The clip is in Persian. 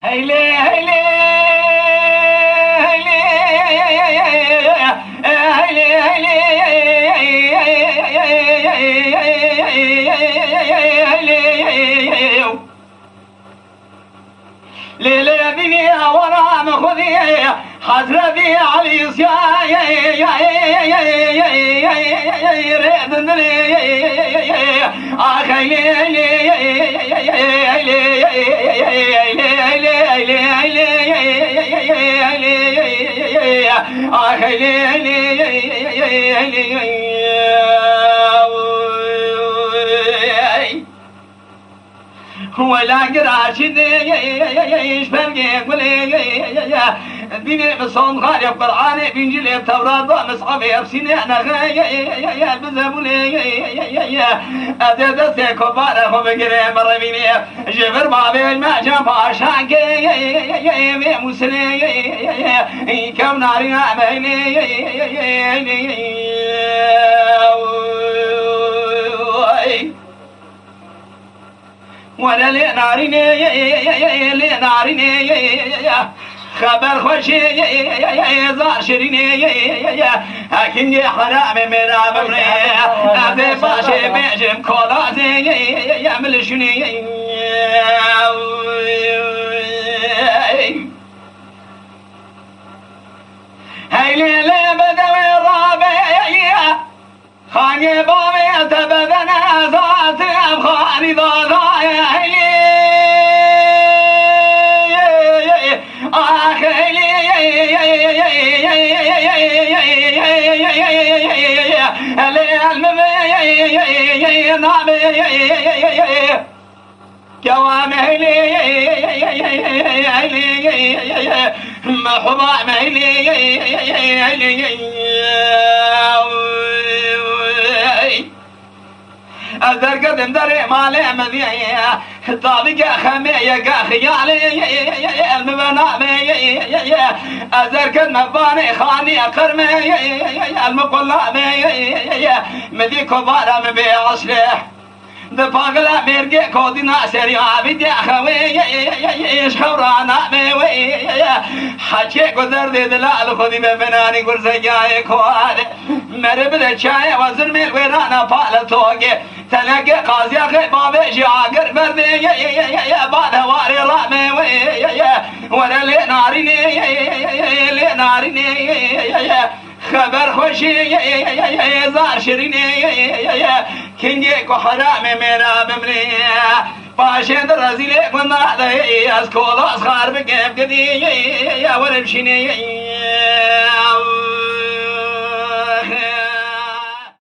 هيلي هيلي هيلي هيلي ليلة بني ورا مخذي حسرتي على ولا قراشد يشبرقي قولي بيني بصون غالي قرآن بينجلي التوراة مصحف يفسيني أنا غاية بزبولي أدد سيكوبارة وبقري مرة بيني جبر بابي ما جنب عشاقي مسلي كم ناري عميني ولا لناريني خبر خوشي زار شريني هكين حرام منا بمري أبي باشي بيجم كولازي يعمل شني هاي ليلة بدوي الرابع خاني بابي تبدنا ذات أبخاني ضايا هلي محبا مهلي أذر قدم دري مالي مذيع طابق خمية خيالي المبنى أذر قدم مباني خاني قرمي المقلة مذي كبارة مبي عصلح دفاقلا ميرجي كودنا سريع بدي أخوي إيش خورانا ميوي حكي قدر دي دلال خودي ببناني قرزي جاي كوالي مرب دي شاي وزر ميل ويرانا فالتوغي تلقي قاضي أخي بابي جاقر بردي بعد واري رامي ولا لي ناريني خبر خوشي زار شريني كنجي حرام منا بمري باشد رزيلي كنا ذي اسكول اصغر بكيف قدي يا ولد شني